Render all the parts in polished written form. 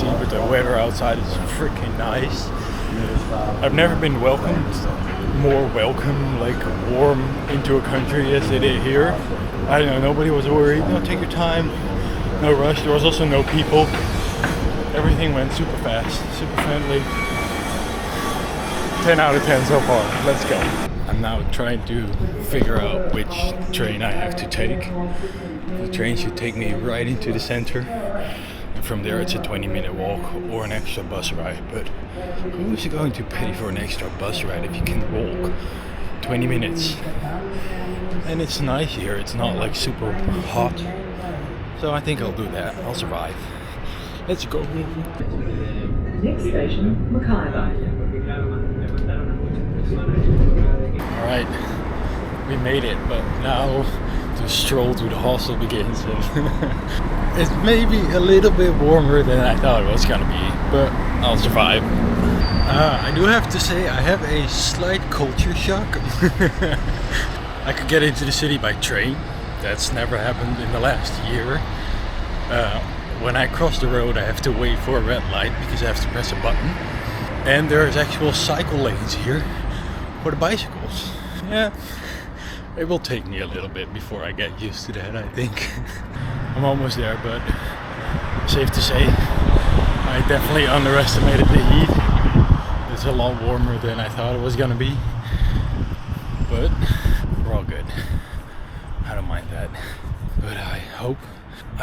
see, but the weather outside is freaking nice. I've never been more welcome, like warm into a country as it is here. I don't know, nobody was worried. No, take your time, no rush. There was also no people. Everything went super fast, super friendly. 10 out of 10 so far. Let's go. I'm now trying to figure out which train I have to take. The train should take me right into the center. And from there it's a 20-minute walk or an extra bus ride. But who is going to pay for an extra bus ride if you can walk 20 minutes? And it's nice here. It's not like super hot. So I think I'll do that. I'll survive. Let's go. Next station, Mackay. Alright, we made it, but now the stroll to the hostel begins. It's maybe a little bit warmer than I thought it was gonna be, but I'll survive. I do have to say I have a slight culture shock. I could get into the city by train. That's never happened in the last year. When I cross the road I have to wait for a red light because I have to press a button. And there's actual cycle lanes here for the bicycles. Yeah, it will take me a little bit before I get used to that, I think. I'm almost there, but safe to say, I definitely underestimated the heat. It's a lot warmer than I thought it was gonna be, but we're all good. I don't mind that, but I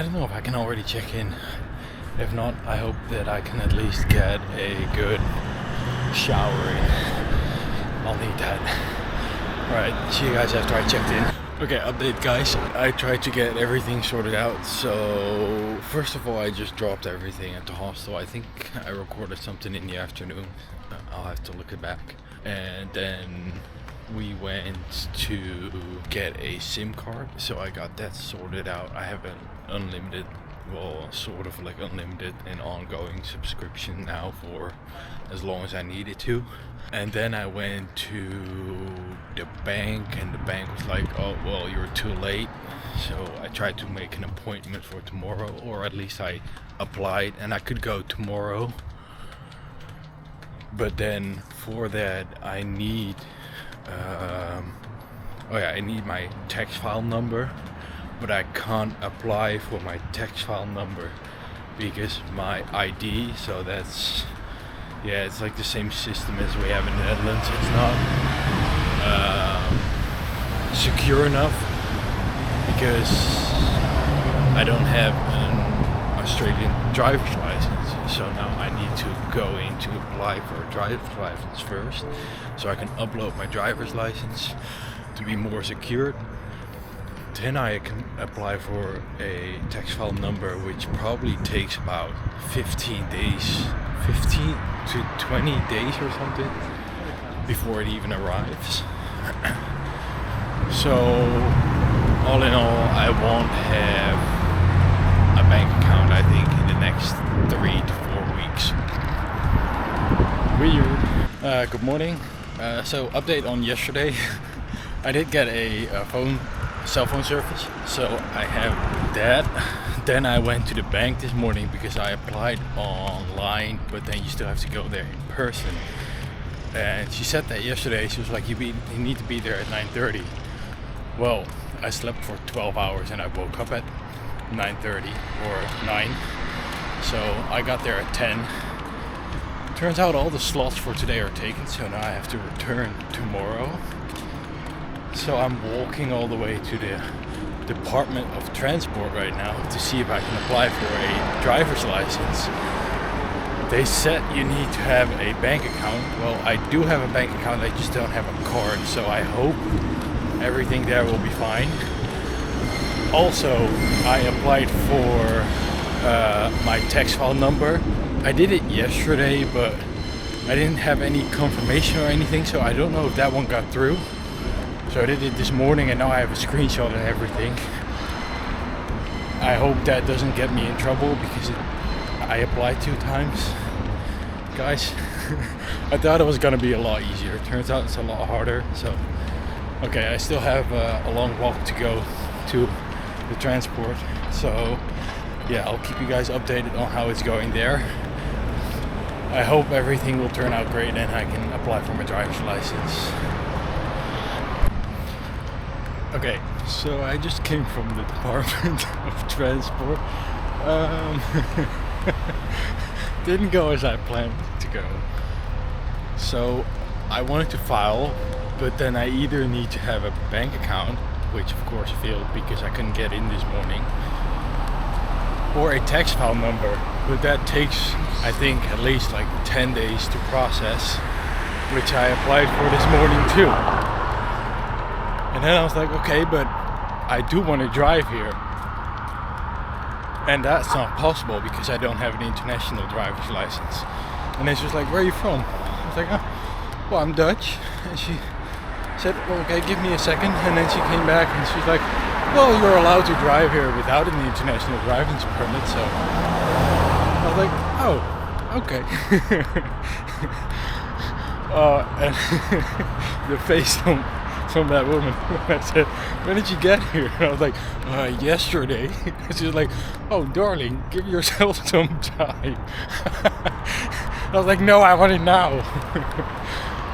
don't know if I can already check in. If not, I hope that I can at least get a good shower in. I'll need that. Alright, see you guys after I checked in. Okay, update guys. I tried to get everything sorted out. So, first of all, I just dropped everything at the hostel. I think I recorded something in the afternoon. I'll have to look it back. And then we went to get a SIM card. So I got that sorted out. I have an unlimited, well, sort of like unlimited and ongoing subscription now for as long as I needed to. And then I went to the bank and the bank was like, oh well, you're too late. So I tried to make an appointment for tomorrow, or at least I applied and I could go tomorrow. But then for that I need I need my tax file number. But I can't apply for my tax file number because my ID, so that's, yeah, it's like the same system as we have in the Netherlands. It's not secure enough because I don't have an Australian driver's license. So now I need to go in to apply for a driver's license first, so I can upload my driver's license to be more secured. Then I can apply for a tax file number, which probably takes about 15 days, 15 to 20 days or something before it even arrives. So all in all, I won't have a bank account, I think, in the next 3 to 4 weeks. Weird. Good morning. So update on yesterday. I did get a cell phone service, so I have that. Then I went to the bank this morning because I applied online, but then you still have to go there in person. And she said that yesterday. She was like, you need to be there at 9:30. Well, I slept for 12 hours and I woke up at 9:30 or 9. So I got there at 10. Turns out all the slots for today are taken, so now I have to return tomorrow. So I'm walking all the way to the Department of Transport right now to see if I can apply for a driver's license. They said you need to have a bank account. Well, I do have a bank account, I just don't have a card, so I hope everything there will be fine. Also, I applied for my tax file number. I did it yesterday, but I didn't have any confirmation or anything, so I don't know if that one got through. So I did it this morning and now I have a screenshot and everything. I hope that doesn't get me in trouble because I applied 2 times. Guys, I thought it was gonna be a lot easier. Turns out it's a lot harder. So, okay, I still have a long walk to go to the transport. So yeah, I'll keep you guys updated on how it's going there. I hope everything will turn out great and I can apply for my driver's license. Okay, so I just came from the Department of Transport. Didn't go as I planned to go. So I wanted to file, but then I either need to have a bank account, which of course failed because I couldn't get in this morning, or a tax file number, but that takes, I think, at least like 10 days to process, which I applied for this morning too. And then I was like, okay, but I do want to drive here. And that's not possible because I don't have an international driver's license. And then she was like, where are you from? I was like, oh, well, I'm Dutch. And she said, well, okay, give me a second. And then she came back and she's like, well, you're allowed to drive here without an international driving permit. So I was like, oh, okay. And the face from that woman. I said, when did you get here? And I was like, yesterday. She was like, oh, darling, give yourself some time. I was like, no, I want it now.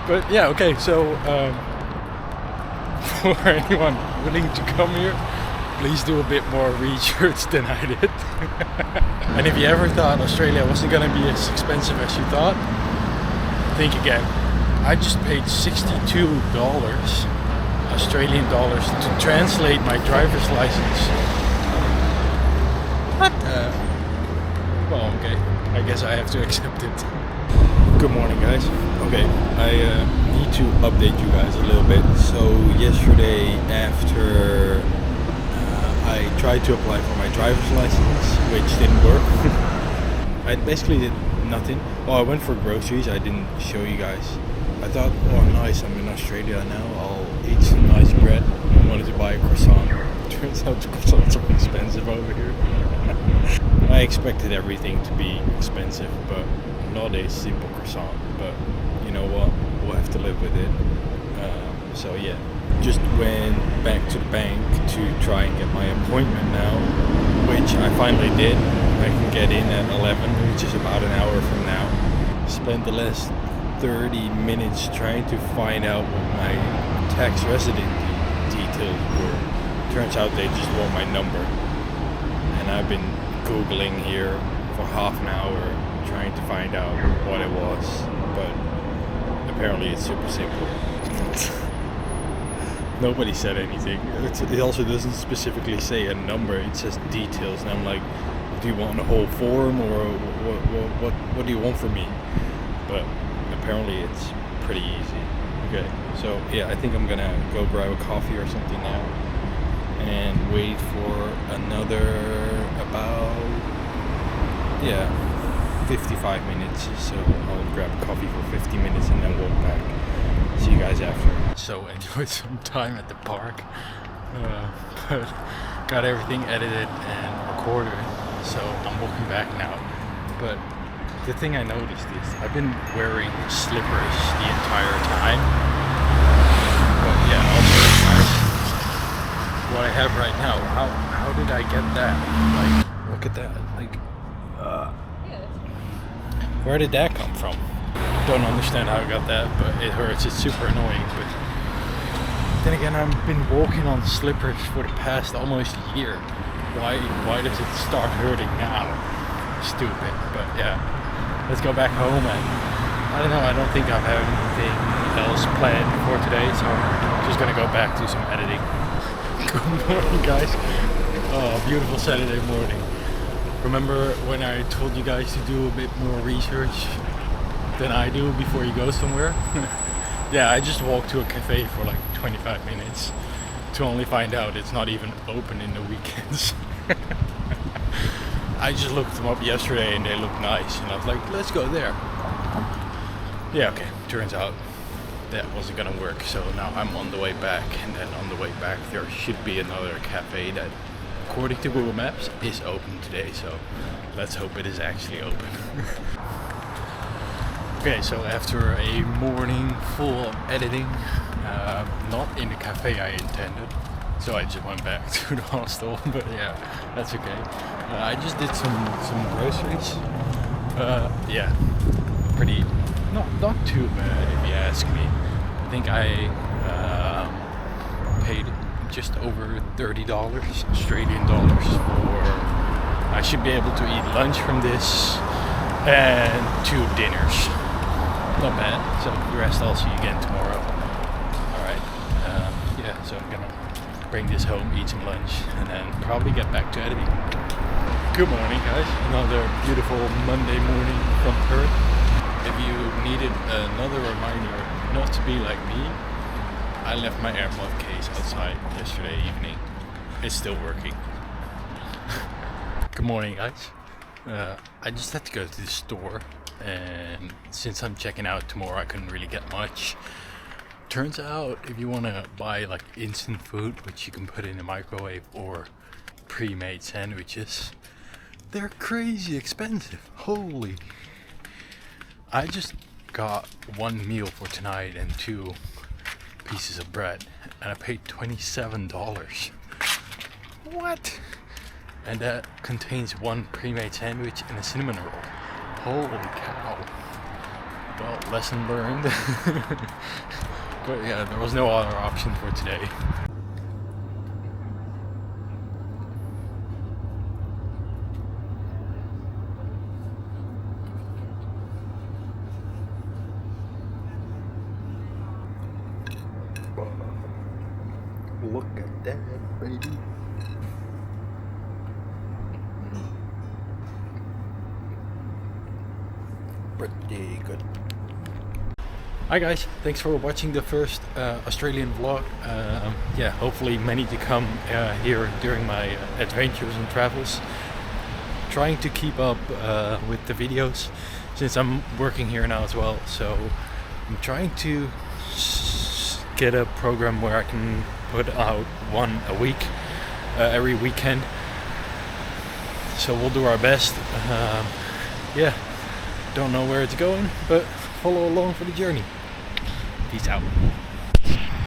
But yeah, okay, so for anyone willing to come here, please do a bit more research than I did. And if you ever thought Australia wasn't going to be as expensive as you thought, think again. I just paid $62 Australian dollars to translate my driver's license. What? Well, okay. I guess I have to accept it. Good morning, guys. Okay, I need to update you guys a little bit. So yesterday, after I tried to apply for my driver's license, which didn't work. I basically did nothing. Oh, I went for groceries. I didn't show you guys. I thought, oh nice, I'm in Australia now, I'll eat some nice bread. I wanted to buy a croissant. Turns out the croissants are expensive over here. I expected everything to be expensive, but not a simple croissant. But you know what, we'll have to live with it. So yeah, just went back to the bank to try and get my appointment now, which I finally did. I can get in at 11, which is about an hour from now. Spent the last 30 minutes trying to find out what my tax resident details were. Turns out they just want my number. And I've been Googling here for half an hour trying to find out what it was. But apparently it's super simple. Nobody said anything. It also doesn't specifically say a number, it says details. And I'm like, do you want a whole form or what do you want from me? But apparently it's pretty easy. Okay, so yeah, I think I'm gonna go grab a coffee or something now and wait for another about 55 minutes. So I'll grab a coffee for 50 minutes and then walk back. See you guys after. So enjoyed some time at the park, but got everything edited and recorded, so I'm walking back now. But the thing I noticed is I've been wearing slippers the entire time. But yeah, also what I have right now. How did I get that? Like, look at that. Like, where did that come from? Don't understand how I got that, but it hurts. It's super annoying. But then again, I've been walking on slippers for the past almost year. Why does it start hurting now? Stupid. But yeah. Let's go back home, and I don't know, I don't think I have anything else planned for today, so I'm just gonna go back to some editing. Good morning, guys. Oh, beautiful Saturday morning. Remember when I told you guys to do a bit more research than I do before you go somewhere? Yeah, I just walked to a cafe for like 25 minutes to only find out it's not even open in the weekends. I just looked them up yesterday and they look nice, and I was like, let's go there. Yeah, okay, turns out that wasn't gonna work, so now I'm on the way back, and then on the way back there should be another cafe that, according to Google Maps, is open today, so let's hope it is actually open. Okay, so after a morning full of editing, not in the cafe I intended, so I just went back to the hostel. But yeah, that's okay. I just did some groceries. Yeah, pretty not too bad if you ask me. I think I paid just over $30 Australian dollars for. I should be able to eat lunch from this and 2 dinners. Not bad. So the rest I'll see you again tomorrow. Alright. Yeah, so I'm gonna bring this home, eat some lunch, and then probably get back to editing. Good morning, guys. Another beautiful Monday morning from Perth. If you needed another reminder not to be like me, I left my AirPod case outside yesterday evening. It's still working. Good morning, guys. I just had to go to the store, and since I'm checking out tomorrow, I couldn't really get much. Turns out, if you want to buy like instant food, which you can put in the microwave, or pre-made sandwiches, they're crazy expensive. Holy! I just got 1 meal for tonight and 2 pieces of bread, and I paid $27. What? And that contains 1 pre-made sandwich and a cinnamon roll. Holy cow. Well, lesson learned. But yeah, there was no other option for today. Look at that, baby. Pretty good. Hi guys, thanks for watching the first Australian vlog. Yeah, hopefully many to come here during my adventures and travels. Trying to keep up with the videos since I'm working here now as well, so I'm trying to get a program where I can put out 1 a week every weekend, so we'll do our best. Yeah, don't know where it's going, but follow along for the journey. Peace out.